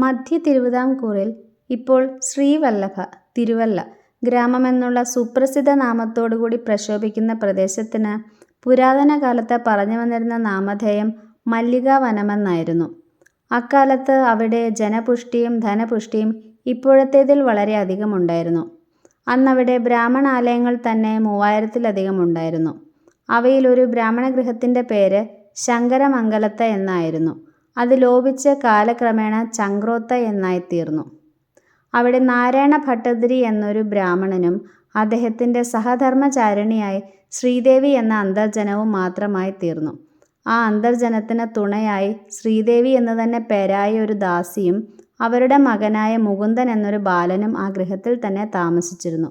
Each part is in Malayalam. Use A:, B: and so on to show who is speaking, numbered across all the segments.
A: മധ്യ തിരുവിതാംകൂറിൽ ഇപ്പോൾ ശ്രീവല്ലഭ തിരുവല്ല ഗ്രാമമെന്നുള്ള സുപ്രസിദ്ധ നാമത്തോടുകൂടി പ്രശോഭിക്കുന്ന പ്രദേശത്തിന് പുരാതന കാലത്ത് പറഞ്ഞു വന്നിരുന്ന നാമധേയം മല്ലികാവനമെന്നായിരുന്നു. അക്കാലത്ത് അവിടെ ജനപുഷ്ടിയും ധനപുഷ്ടിയും ഇപ്പോഴത്തേതിൽ വളരെ അധികമുണ്ടായിരുന്നു. അന്നവിടെ ബ്രാഹ്മണാലയങ്ങൾ തന്നെ 3000-ലധികം ഉണ്ടായിരുന്നു. അവയിൽ ഒരു ബ്രാഹ്മണഗൃഹത്തിൻ്റെ പേര് ശങ്കരമംഗലത്ത് എന്നായിരുന്നു. അത് ലോപിച്ച് കാലക്രമേണ ചങ്ക്രോത്ത എന്നായിത്തീർന്നു. അവിടെ നാരായണ ഭട്ടതിരി എന്നൊരു ബ്രാഹ്മണനും അദ്ദേഹത്തിൻ്റെ സഹധർമ്മചാരിണിയായി ശ്രീദേവി എന്ന അന്തർജനവും മാത്രമായി തീർന്നു. ആ അന്തർജനത്തിന് തുണയായി ശ്രീദേവി എന്ന് തന്നെ പേരായ ഒരു ദാസിയും അവരുടെ മകനായ മുകുന്ദൻ എന്നൊരു ബാലനും ആ ഗൃഹത്തിൽ തന്നെ താമസിച്ചിരുന്നു.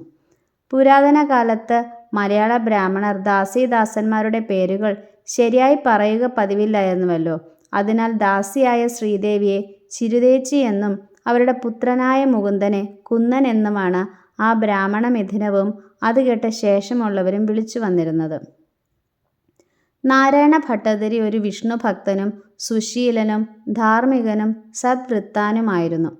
A: പുരാതന കാലത്ത് മലയാള ബ്രാഹ്മണർ ദാസീദാസന്മാരുടെ പേരുകൾ ശരിയായി പറയുക പതിവില്ലായിരുന്നുവല്ലോ. അതിനാൽ ദാസിയായ ശ്രീദേവിയെ ചിരുതേച്ചി എന്നും അവരുടെ പുത്രനായ മുകുന്ദനെ കുന്നൻ എന്നുമാണ് ആ ബ്രാഹ്മണ മിഥുനവും അത് കേട്ട ശേഷമുള്ളവരും വിളിച്ചു വന്നിരുന്നത്. നാരായണ ഭട്ടതിരി ഒരു വിഷ്ണു ഭക്തനും സുശീലനും ധാർമ്മികനും സദ്വൃത്താനുമായിരുന്നു.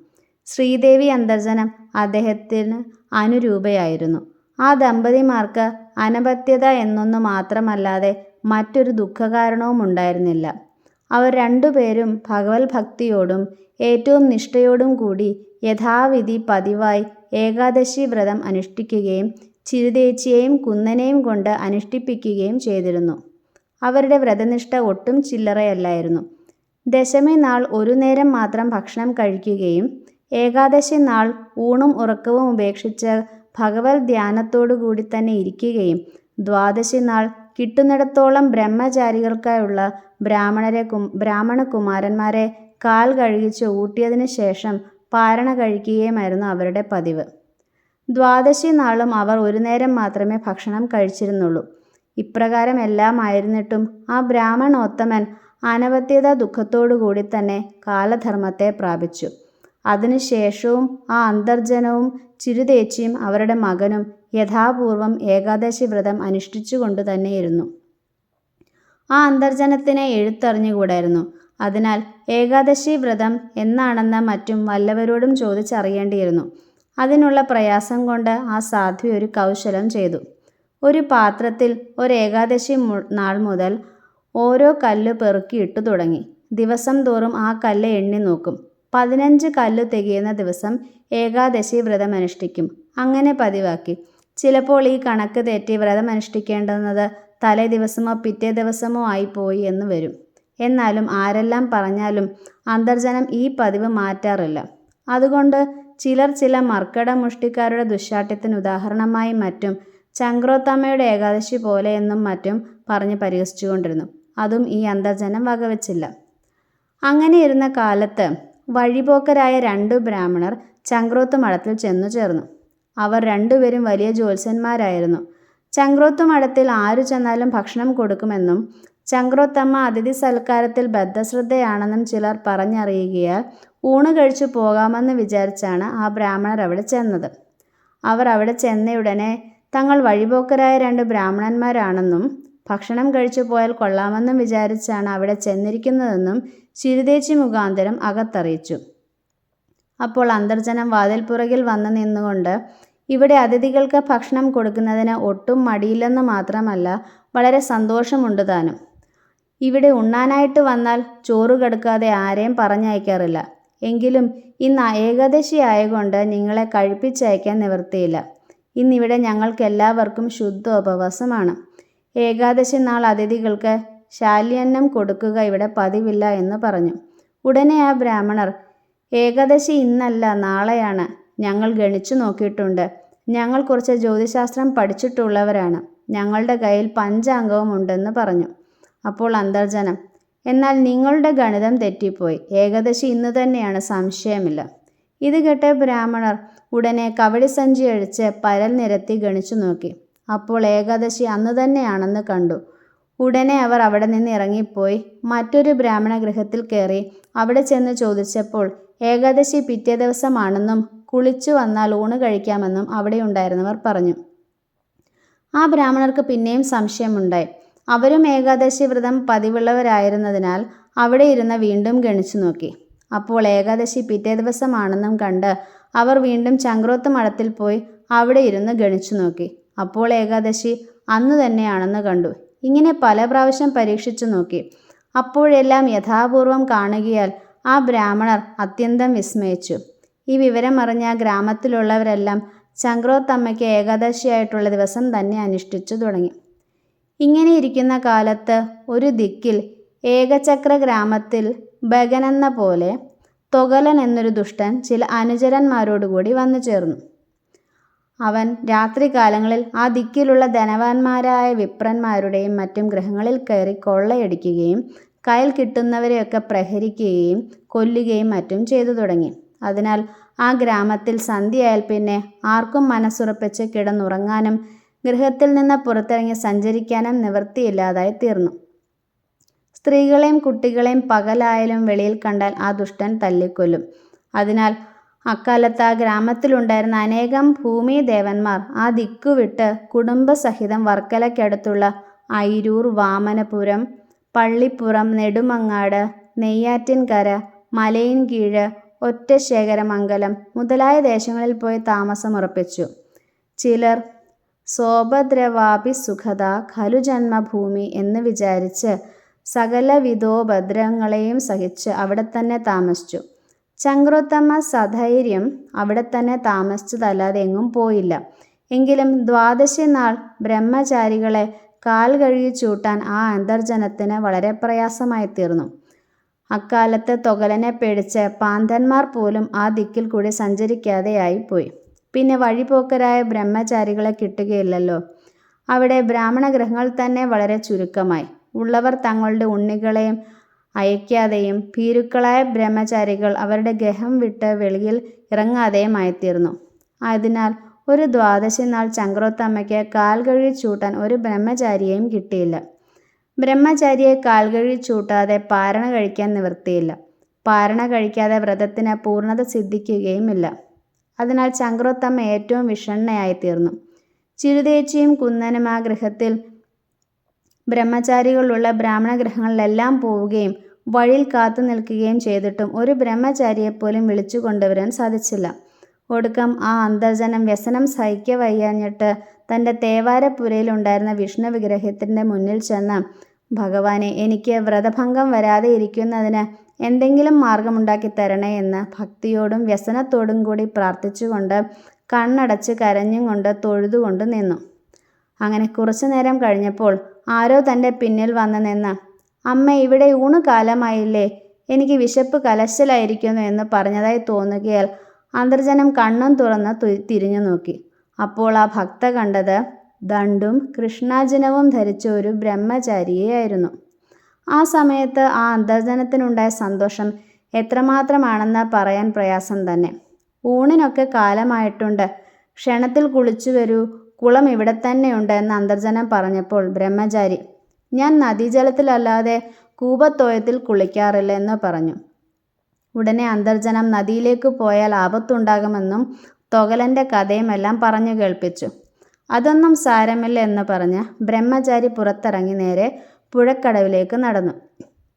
A: ശ്രീദേവി അന്തർജനം അദ്ദേഹത്തിന് അനുരൂപയായിരുന്നു. ആ ദമ്പതിമാർക്ക് അനപത്യത എന്നൊന്നു മാത്രമല്ലാതെ മറ്റൊരു ദുഃഖകാരണവും ഉണ്ടായിരുന്നില്ല. അവർ രണ്ടുപേരും ഭഗവത് ഭക്തിയോടും ഏറ്റവും നിഷ്ഠയോടും കൂടി യഥാവിധി പതിവായി ഏകാദശി വ്രതം അനുഷ്ഠിക്കുകയും ചിരുതേച്ചിയെയും കുന്നനെയും കൊണ്ട് അനുഷ്ഠിപ്പിക്കുകയും ചെയ്തിരുന്നു. അവരുടെ വ്രതനിഷ്ഠ ഒട്ടും ചില്ലറയല്ലായിരുന്നു. ദശമി നാൾ ഒരു നേരം മാത്രം ഭക്ഷണം കഴിക്കുകയും ഏകാദശി നാൾ ഊണും ഉറക്കവും ഉപേക്ഷിച്ച് ഭഗവത് ധ്യാനത്തോടുകൂടി തന്നെ ഇരിക്കുകയും ദ്വാദശി നാൾ കിട്ടുന്നിടത്തോളം ബ്രഹ്മചാരികൾക്കായുള്ള ബ്രാഹ്മണ കുമാരന്മാരെ കാൽ കഴുകിച്ച് ഊട്ടിയതിനു ശേഷം പാരണ കഴിക്കുകയുമായിരുന്നു അവരുടെ പതിവ്. ദ്വാദശി നാളും അവർ ഒരു നേരം മാത്രമേ ഭക്ഷണം കഴിച്ചിരുന്നുള്ളൂ. ഇപ്രകാരം എല്ലാം ആയിരുന്നിട്ടും ആ ബ്രാഹ്മണോത്തമൻ അനവത്യത ദുഃഖത്തോടുകൂടി തന്നെ കാലധർമ്മത്തെ പ്രാപിച്ചു. അതിനുശേഷവും ആ അന്തർജനവും ചിരുതേച്ചിയും അവരുടെ മകനും യഥാപൂർവം ഏകാദശി വ്രതം അനുഷ്ഠിച്ചുകൊണ്ടു തന്നെയിരുന്നു. ആ അന്തർജനത്തിനെ എഴുത്തറിഞ്ഞുകൂടായിരുന്നു. അതിനാൽ ഏകാദശി വ്രതം എന്നാണെന്ന് മറ്റും വല്ലവരോടും ചോദിച്ചറിയേണ്ടിയിരുന്നു. അതിനുള്ള പ്രയാസം കൊണ്ട് ആ സാധ്വി ഒരു കൗശലം ചെയ്തു. ഒരു പാത്രത്തിൽ ഏകാദശി നാൾ മുതൽ ഓരോ കല്ല് പെറുക്കിയിട്ടു തുടങ്ങി. ദിവസം തോറും ആ കല്ല് എണ്ണി നോക്കും. 15 കല്ല് തികയുന്ന ദിവസം ഏകാദശി വ്രതം അനുഷ്ഠിക്കും. അങ്ങനെ പതിവാക്കി. ചിലപ്പോൾ ഈ കണക്ക് തെറ്റി വ്രതം അനുഷ്ഠിക്കേണ്ടുന്നത് തലേ ദിവസമോ പിറ്റേ ദിവസമോ ആയിപ്പോയി എന്ന് വരും. എന്നാലും ആരെല്ലാം പറഞ്ഞാലും അന്തർജനം ഈ പതിവ് മാറ്റാറില്ല. അതുകൊണ്ട് ചിലർ ചില മർക്കട മുഷ്ടിക്കാരുടെ ദുശ്ശാഠ്യത്തിന് ഉദാഹരണമായി മറ്റും ചങ്ക്രോത്തമ്മയുടെ ഏകാദശി പോലെ എന്നും മറ്റും പറഞ്ഞ് പരിഹസിച്ചുകൊണ്ടിരുന്നു. അതും ഈ അന്തർജനം വകവെച്ചില്ല. അങ്ങനെയിരുന്ന കാലത്ത് വഴിപോക്കരായ 2 ബ്രാഹ്മണർ ചങ്ക്രോത്ത് മഠത്തിൽ ചെന്നു ചേർന്നു. അവർ രണ്ടുപേരും വലിയ ജ്യോത്സ്യന്മാരായിരുന്നു. ചങ്ക്രോത്ത് മഠത്തിൽ ആരു ചെന്നാലും ഭക്ഷണം കൊടുക്കുമെന്നും ചങ്ക്രോത്തമ്മ അതിഥി സൽക്കാരത്തിൽ ബദ്ധശ്രദ്ധയാണെന്നും ചിലർ പറഞ്ഞറിയുകയാൽ ഊണ് കഴിച്ചു പോകാമെന്ന് വിചാരിച്ചാണ് ആ ബ്രാഹ്മണർ അവിടെ ചെന്നത്. അവർ അവിടെ ചെന്നയുടനെ തങ്ങൾ വഴിപോക്കരായ 2 ബ്രാഹ്മണന്മാരാണെന്നും ഭക്ഷണം കഴിച്ചു പോയാൽ കൊള്ളാമെന്നും വിചാരിച്ചാണ് അവിടെ ചെന്നിരിക്കുന്നതെന്നും ചിരുതേച്ചി മുഖാന്തരം അകത്തറിയിച്ചു. അപ്പോൾ അന്തർജനം വാതിൽപ്പുറകിൽ വന്നു നിന്നുകൊണ്ട് ഇവിടെ അതിഥികൾക്ക് ഭക്ഷണം കൊടുക്കുന്നതിന് ഒട്ടും മടിയില്ലെന്ന് മാത്രമല്ല വളരെ സന്തോഷമുണ്ട് താനും. ഇവിടെ ഉണ്ണാനായിട്ട് വന്നാൽ ചോറ് കെടുക്കാതെ ആരെയും പറഞ്ഞയക്കാറില്ല. എങ്കിലും ഇന്ന് ഏകാദശി ആയതുകൊണ്ട് നിങ്ങളെ കഴിപ്പിച്ചയക്കാൻ നിവൃത്തിയില്ല. ഇന്നിവിടെ ഞങ്ങൾക്കെല്ലാവർക്കും ശുദ്ധോപവാസമാണ്. ഏകാദശി നാൾ അതിഥികൾക്ക് ശാല്യന്നം കൊടുക്കുക ഇവിടെ പതിവില്ല എന്ന് പറഞ്ഞു. ഉടനെ ആ ബ്രാഹ്മണർ, ഏകാദശി ഇന്നല്ല നാളെയാണ്. ഞങ്ങൾ ഗണിച്ചു നോക്കിയിട്ടുണ്ട്. ഞങ്ങൾ കുറച്ച് ജ്യോതിശാസ്ത്രം പഠിച്ചിട്ടുള്ളവരാണ്. ഞങ്ങളുടെ കയ്യിൽ പഞ്ചാംഗവും ഉണ്ടെന്ന് പറഞ്ഞു. അപ്പോൾ അന്തർജനം, എന്നാൽ നിങ്ങളുടെ ഗണിതം തെറ്റിപ്പോയി. ഏകാദശി ഇന്ന് തന്നെയാണ്, സംശയമില്ല. ഇത് കേട്ട ബ്രാഹ്മണർ ഉടനെ കവടിസഞ്ചി അഴിച്ച് പരൽ നിരത്തി ഗണിച്ചു നോക്കി. അപ്പോൾ ഏകാദശി അന്ന് തന്നെയാണെന്ന് കണ്ടു. ഉടനെ അവർ അവിടെ നിന്ന് ഇറങ്ങിപ്പോയി മറ്റൊരു ബ്രാഹ്മണ ഗൃഹത്തിൽ കയറി അവിടെ ചെന്ന് ചോദിച്ചപ്പോൾ ഏകാദശി പിറ്റേ ദിവസമാണെന്നും കുളിച്ചു വന്നാൽ ഊണ് കഴിക്കാമെന്നും അവിടെ ഉണ്ടായിരുന്നവർ പറഞ്ഞു. ആ ബ്രാഹ്മണർക്ക് പിന്നെയും സംശയമുണ്ടായി. അവരും ഏകാദശി വ്രതം പതിവുള്ളവരായിരുന്നതിനാൽ അവിടെ ഇരുന്ന് വീണ്ടും ഗണിച്ചു നോക്കി. അപ്പോൾ ഏകാദശി പിറ്റേ ദിവസമാണെന്നും കണ്ട് അവർ വീണ്ടും ചങ്ക്രോത്ത് മഠത്തിൽ പോയി അവിടെ ഇരുന്ന് ഗണിച്ചു നോക്കി. അപ്പോൾ ഏകാദശി അന്നു തന്നെയാണെന്ന് കണ്ടു. ഇങ്ങനെ പല പ്രാവശ്യം പരീക്ഷിച്ചു നോക്കി. അപ്പോഴെല്ലാം യഥാപൂർവം കാണുകയാൽ ആ ബ്രാഹ്മണർ അത്യന്തം വിസ്മയിച്ചു. ഈ വിവരമറിഞ്ഞ ഗ്രാമത്തിലുള്ളവരെല്ലാം ചങ്ക്രോത്തമ്മയ്ക്ക് ഏകാദശിയായിട്ടുള്ള ദിവസം തന്നെ അനുഷ്ഠിച്ചു തുടങ്ങി. ഇങ്ങനെ ഇരിക്കുന്ന കാലത്ത് ഒരു ദിക്കിൽ ഏകചക്ര ഗ്രാമത്തിൽ ഭഗനെന്ന പോലെ തൊഗലൻ എന്നൊരു ദുഷ്ടൻ ചില അനുചരന്മാരോടുകൂടി വന്നു ചേർന്നു. അവൻ രാത്രികാലങ്ങളിൽ ആ ദിക്കിലുള്ള ധനവാന്മാരായ വിപ്രന്മാരുടെയും മറ്റും ഗൃഹങ്ങളിൽ കയറി കൊള്ളയടിക്കുകയും കയ്യിൽ കിട്ടുന്നവരെയൊക്കെ പ്രഹരിക്കുകയും കൊല്ലുകയും മറ്റും ചെയ്തു തുടങ്ങി. അതിനാൽ ആ ഗ്രാമത്തിൽ സന്ധ്യയായാൽ പിന്നെ ആർക്കും മനസ്സുറപ്പിച്ച് കിടന്നുറങ്ങാനും ഗൃഹത്തിൽ നിന്ന് പുറത്തിറങ്ങി സഞ്ചരിക്കാനും നിവൃത്തിയില്ലാതായി തീർന്നു. സ്ത്രീകളെയും കുട്ടികളെയും പകലായാലും വെളിയിൽ കണ്ടാൽ ആ ദുഷ്ടൻ തല്ലിക്കൊല്ലും. അതിനാൽ അക്കാലത്ത് ആ ഗ്രാമത്തിലുണ്ടായിരുന്ന അനേകം ഭൂമിദേവന്മാർ ആ ദിക്കുവിട്ട് കുടുംബസഹിതം വർക്കലയ്ക്കടുത്തുള്ള അയിരൂർ, വാമനപുരം, പള്ളിപ്പുറം, നെടുമങ്ങാട്, നെയ്യാറ്റിൻകര, മലയിൻകീഴ്, ഒറ്റശേഖരമംഗലം മുതലായ ദേശങ്ങളിൽ പോയി താമസമുറപ്പിച്ചു. ചിലർ സോപദ്രവാപി സുഖത ഖലു ജന്മഭൂമി എന്ന് വിചാരിച്ച് സകലവിധോപദ്രവങ്ങളെയും സഹിച്ച് അവിടെ തന്നെ താമസിച്ചു. ചങ്ക്രോത്തമ്മ സധൈര്യം അവിടെ തന്നെ താമസിച്ചതല്ലാതെ എങ്ങും പോയില്ല. എങ്കിലും ദ്വാദശി നാൾ ബ്രഹ്മചാരികളെ കാൽ കഴുകി ചൂട്ടാൻ ആ അന്തർജനത്തിന് വളരെ പ്രയാസമായി തീർന്നു. അക്കാലത്ത് തൊഗലനെ പേടിച്ച് പാന്തന്മാർ പോലും ആ ദിക്കിൽ കൂടി സഞ്ചരിക്കാതെയായിപ്പോയി. പിന്നെ വഴിപോക്കരായ ബ്രഹ്മചാരികളെ കിട്ടുകയില്ലല്ലോ. അവിടെ ബ്രാഹ്മണ ഗൃഹങ്ങൾ തന്നെ വളരെ ചുരുക്കമായി. ഉള്ളവർ തങ്ങളുടെ ഉണ്ണികളെയും അയക്കാതെയും ഭീരുക്കളായ ബ്രഹ്മചാരികൾ അവരുടെ ഗൃഹം വിട്ട് വെളിയിൽ ഇറങ്ങാതെയും ആയിത്തീർന്നു. അതിനാൽ ഒരു ദ്വാദശി നാൾ ചങ്ക്രോത്തമ്മയ്ക്ക് കാൽ കഴുകി ചൂട്ടാൻ ഒരു ബ്രഹ്മചാരിയെയും കിട്ടിയില്ല. ബ്രഹ്മചാരിയെ കാൽ കഴുകി ചൂട്ടാതെ പാരണ കഴിക്കാൻ നിവൃത്തിയില്ല. പാരണ കഴിക്കാതെ വ്രതത്തിന് പൂർണ്ണത സിദ്ധിക്കുകയുമില്ല. അതിനാൽ ചങ്ക്രോത്തമ്മ ഏറ്റവും വിഷണ്ണയായിത്തീർന്നു. ചിരുതേച്ചിയും കുന്നനും ആ ഗൃഹത്തിൽ ബ്രഹ്മചാരികളുള്ള ബ്രാഹ്മണ ഗൃഹങ്ങളിലെല്ലാം പോവുകയും വഴിയിൽ കാത്തു നിൽക്കുകയും ചെയ്തിട്ടും ഒരു ബ്രഹ്മചാരിയെപ്പോലും വിളിച്ചു കൊണ്ടുവരാൻ സാധിച്ചില്ല. ഒടുക്കം ആ അന്തർജനം വ്യസനം സഹിക്കവയ്യാഞ്ഞിട്ട് തൻ്റെ തേവാരപ്പുരയിലുണ്ടായിരുന്ന വിഷ്ണു വിഗ്രഹത്തിൻ്റെ മുന്നിൽ ചെന്ന്, ഭഗവാനെ, എനിക്ക് വ്രതഭംഗം വരാതെ ഇരിക്കുന്നതിന് എന്തെങ്കിലും മാർഗമുണ്ടാക്കി തരണേ എന്ന് ഭക്തിയോടും വ്യസനത്തോടും കൂടി പ്രാർത്ഥിച്ചുകൊണ്ട് കണ്ണടച്ച് കരഞ്ഞും കൊണ്ട് തൊഴുതുകൊണ്ട് നിന്നു. അങ്ങനെ കുറച്ചു നേരം കഴിഞ്ഞപ്പോൾ ആരോ തൻ്റെ പിന്നിൽ വന്ന് നിന്ന്, അമ്മ, ഇവിടെ ഊണ് കാലമായില്ലേ, എനിക്ക് വിശപ്പ് കലശലായിരിക്കുന്നു എന്ന് പറഞ്ഞതായി തോന്നുകയാൽ അന്തർജനം കണ്ണും തുറന്ന് തിരിഞ്ഞു നോക്കി. അപ്പോൾ ആ ഭക്ത കണ്ടത് ദണ്ഡും കൃഷ്ണാജിനവും ധരിച്ച ഒരു ബ്രഹ്മചാരിയെയായിരുന്നു. ആ സമയത്ത് ആ അന്തർജനത്തിനുണ്ടായ സന്തോഷം എത്രമാത്രമാണെന്ന് പറയാൻ പ്രയാസം തന്നെ. ഊണിനൊക്കെ കാലമായിട്ടുണ്ട്, ക്ഷണത്തിൽ കുളിച്ചു വരൂ, കുളം ഇവിടെ തന്നെയുണ്ട് എന്ന് അന്തർജനം പറഞ്ഞപ്പോൾ ബ്രഹ്മചാരി, ഞാൻ നദീജലത്തിലല്ലാതെ കൂപത്തോയത്തിൽ കുളിക്കാറില്ല എന്ന് പറഞ്ഞു. ഉടനെ അന്തർജനം നദിയിലേക്ക് പോയാൽ ആപത്തുണ്ടാകുമെന്നും തൊഗലൻ്റെ കഥയുമെല്ലാം പറഞ്ഞു കേൾപ്പിച്ചു. അതൊന്നും സാരമില്ല എന്ന് പറഞ്ഞ് ബ്രഹ്മചാരി പുറത്തിറങ്ങി നേരെ പുഴക്കടവിലേക്ക് നടന്നു.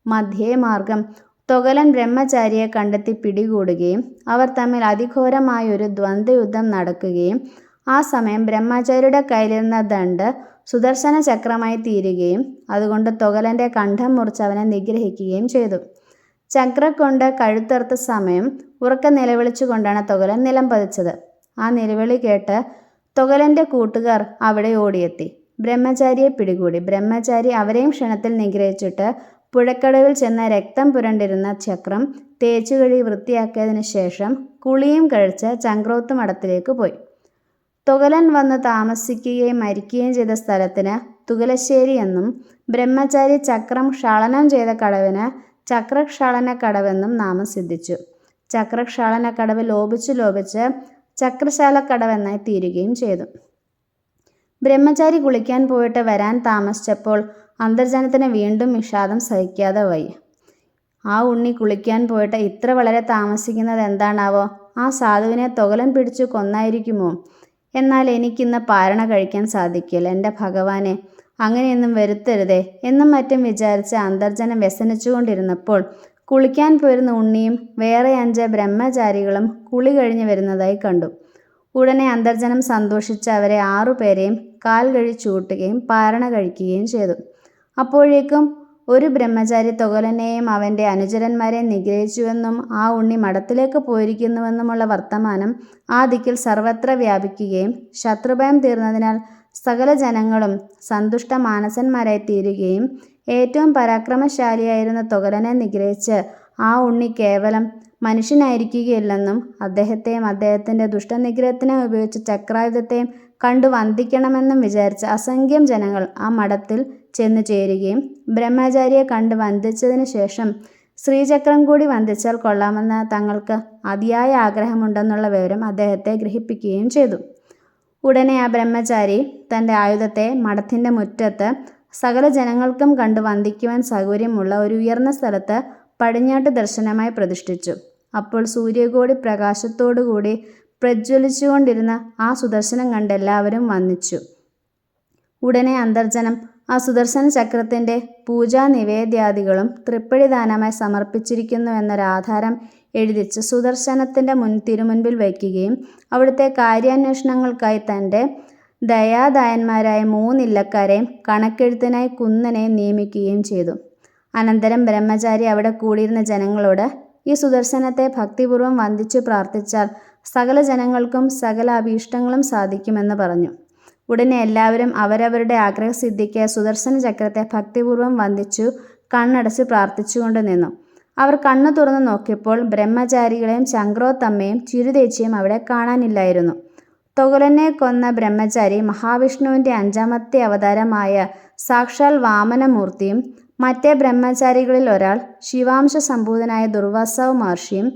A: മധ്യേ മാർഗം തൊഗലൻ ബ്രഹ്മചാരിയെ കണ്ടെത്തി പിടികൂടുകയും അവർ തമ്മിൽ അതിഘോരമായൊരു ദ്വന്ദ്വയുദ്ധം നടക്കുകയും ആ സമയം ബ്രഹ്മചാരിയുടെ കയ്യിലിരുന്ന ദണ്ഡ് സുദർശന ചക്രമായി തീരുകയും അതുകൊണ്ട് തൊഗലൻ്റെ കണ്ഠം മുറിച്ച് അവനെ നിഗ്രഹിക്കുകയും ചെയ്തു. ചക്രം കൊണ്ട് കഴുത്തറുത്ത സമയം ഉറക്കെ നിലവിളിച്ചുകൊണ്ടാണ് തൊഗലൻ നിലം പതിച്ചത്. ആ നിലവിളി കേട്ട് തൊഗലൻ്റെ കൂട്ടുകാർ അവിടെ ഓടിയെത്തി ബ്രഹ്മചാരിയെ പിടികൂടി. ബ്രഹ്മചാരി അവരെയും ക്ഷണത്തിൽ നിഗ്രഹിച്ചിട്ട് പുഴക്കടവിൽ ചെന്ന രക്തം പുരണ്ടിരുന്ന ചക്രം തേച്ചു കഴുകി വൃത്തിയാക്കിയതിനു ശേഷം കുളിയും കഴിച്ച് ചങ്ക്രോത്ത് മഠത്തിലേക്ക് പോയി. തൊഗലൻ വന്ന് താമസിക്കുകയും മരിക്കുകയും ചെയ്ത സ്ഥലത്തിന് തുകലശ്ശേരി എന്നും ബ്രഹ്മചാരി ചക്രം ക്ഷാളനം ചെയ്ത കടവിന് ചക്രക്ഷാളനക്കടവെന്നും നാമം സിദ്ധിച്ചു. ചക്രക്ഷാളനക്കടവ് ലോപിച്ച് ചക്രശാലക്കടവെന്നായി തീരുകയും ചെയ്തു. ബ്രഹ്മചാരി കുളിക്കാൻ പോയിട്ട് വരാൻ താമസിച്ചപ്പോൾ അന്തർജനത്തിന് വീണ്ടും വിഷാദം സഹിക്കാതെ വയ്യ. ആ ഉണ്ണി കുളിക്കാൻ പോയിട്ട് ഇത്ര വളരെ താമസിക്കുന്നത് എന്താണാവോ? ആ സാധുവിനെ തൊഗലൻ പിടിച്ചു കൊന്നായിരിക്കുമോ? എന്നാൽ എനിക്കിന്ന് പാരണ കഴിക്കാൻ സാധിക്കില്ല. എൻ്റെ ഭഗവാനെ, അങ്ങനെയൊന്നും വരുത്തരുതേ എന്നും മറ്റും വിചാരിച്ച് അന്തർജനം വ്യസനിച്ചുകൊണ്ടിരുന്നപ്പോൾ കുളിക്കാൻ പോയിരുന്ന ഉണ്ണിയും വേറെ 5 ബ്രഹ്മചാരികളും കുളി കഴിഞ്ഞ് വരുന്നതായി കണ്ടു. ഉടനെ അന്തർജനം സന്തോഷിച്ച് അവരെ 6 പേരെയും കാൽ കഴിച്ചൂട്ടുകയും പാരണ കഴിക്കുകയും ചെയ്തു. അപ്പോഴേക്കും ഒരു ബ്രഹ്മചാരി തൊഗലനെയും അവൻ്റെ അനുചരന്മാരെയും നിഗ്രഹിച്ചുവെന്നും ആ ഉണ്ണി മഠത്തിലേക്ക് പോയിരിക്കുന്നുവെന്നുമുള്ള വർത്തമാനം ആ ദിക്കിൽ സർവത്ര വ്യാപിക്കുകയും ശത്രുഭയം തീർന്നതിനാൽ സകല ജനങ്ങളും സന്തുഷ്ട മാനസന്മാരായി തീരുകയും ഏറ്റവും പരാക്രമശാലിയായിരുന്ന തൊഗലനെ നിഗ്രഹിച്ച് ആ ഉണ്ണി കേവലം മനുഷ്യനായിരിക്കുകയില്ലെന്നും അദ്ദേഹത്തെയും അദ്ദേഹത്തിൻ്റെ ദുഷ്ടനിഗ്രഹത്തിനായി ഉപയോഗിച്ച ചക്രായുധത്തെയും കണ്ടു വന്ദിക്കണമെന്നും വിചാരിച്ച അസംഖ്യം ജനങ്ങൾ ആ മഠത്തിൽ ചെന്നു ചേരുകയും ബ്രഹ്മചാരിയെ കണ്ട് വന്ദിച്ചതിന് ശേഷം ശ്രീചക്രം കൂടി വന്ദിച്ചാൽ കൊള്ളാമെന്ന് തങ്ങൾക്ക് അതിയായ ആഗ്രഹമുണ്ടെന്നുള്ള വിവരം അദ്ദേഹത്തെ ഗ്രഹിപ്പിക്കുകയും ചെയ്തു. ഉടനെ ആ ബ്രഹ്മചാരി തൻ്റെ ആയുധത്തെ മഠത്തിൻ്റെ മുറ്റത്ത് സകല ജനങ്ങൾക്കും കണ്ടു വന്ദിക്കുവാൻ സൗകര്യമുള്ള ഒരു ഉയർന്ന സ്ഥലത്ത് പടിഞ്ഞാട്ട് ദർശനമായി പ്രതിഷ്ഠിച്ചു. അപ്പോൾ സൂര്യകോടി പ്രകാശത്തോടുകൂടി പ്രജ്വലിച്ചുകൊണ്ടിരുന്ന ആ സുദർശനം കണ്ട് എല്ലാവരും വന്ദിച്ചു. ഉടനെ അന്തർജനം ആ സുദർശന ചക്രത്തിൻ്റെ പൂജാ നിവേദ്യാദികളും തൃപ്പടിദാനമായി സമർപ്പിച്ചിരിക്കുന്നുവെന്നൊരാധാരം എഴുതിച്ച് സുദർശനത്തിൻ്റെ തിരുമുൻപിൽ വയ്ക്കുകയും അവിടുത്തെ കാര്യാന്വേഷണങ്ങൾക്കായി തൻ്റെ ദയാദായന്മാരായ 3 ഇല്ലക്കാരെയും കണക്കെഴുത്തിനായി കുന്നനെയും നിയമിക്കുകയും ചെയ്തു. അനന്തരം ബ്രഹ്മചാരി അവിടെ കൂടിയിരുന്ന ജനങ്ങളോട് ഈ സുദർശനത്തെ ഭക്തിപൂർവ്വം വന്ദിച്ചു പ്രാർത്ഥിച്ചാൽ സകല ജനങ്ങൾക്കും സകല അഭീഷ്ടങ്ങളും സാധിക്കുമെന്ന് പറഞ്ഞു. ഉടനെ എല്ലാവരും അവരവരുടെ ആഗ്രഹസിദ്ധിക്ക് സുദർശന ചക്രത്തെ ഭക്തിപൂർവ്വം വന്ദിച്ചു കണ്ണടച്ച് പ്രാർത്ഥിച്ചുകൊണ്ട് നിന്നു. അവർ കണ്ണു തുറന്നു നോക്കിയപ്പോൾ ബ്രഹ്മചാരികളെയും ചങ്ക്രോത്തമ്മയും ചിരുതേച്ചിയും അവിടെ കാണാനില്ലായിരുന്നു. തൊഗലനെ കൊന്ന ബ്രഹ്മചാരി മഹാവിഷ്ണുവിൻ്റെ 5ാമത്തെ അവതാരമായ സാക്ഷാൽ വാമനമൂർത്തിയും മറ്റേ ബ്രഹ്മചാരികളിൽ ഒരാൾ ശിവാംശ സംഭൂതനായ ദുർവാസാവ് മഹർഷിയും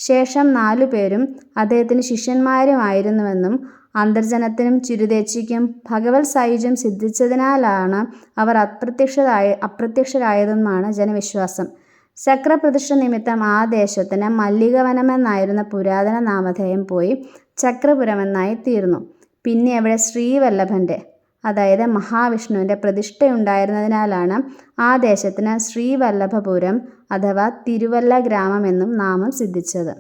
A: ശേഷം 4 പേരും അദ്ദേഹത്തിന് ശിഷ്യന്മാരുമായിരുന്നുവെന്നും അന്തർജനത്തിനും ചിരുതേച്ചിക്കും ഭഗവത് സായുജ്യം സിദ്ധിച്ചതിനാലാണ് അവർ അപ്രത്യക്ഷരായതെന്നാണ് ജനവിശ്വാസം. ചക്രപ്രതിഷ്ഠ നിമിത്തം ആ ദേശത്തിന് മല്ലികവനമെന്നായിരുന്ന പുരാതന നാമധേയം പോയി ചക്രപുരമെന്നായി തീർന്നു. പിന്നെ അവിടെ ശ്രീവല്ലഭൻ്റെ, അതായത് മഹാവിഷ്ണുവിൻ്റെ പ്രതിഷ്ഠയുണ്ടായിരുന്നതിനാലാണ് ആ ദേശത്തിന് ശ്രീവല്ലഭപുരം അഥവാ തിരുവല്ല ഗ്രാമം എന്നും നാമം സിദ്ധിച്ചത്.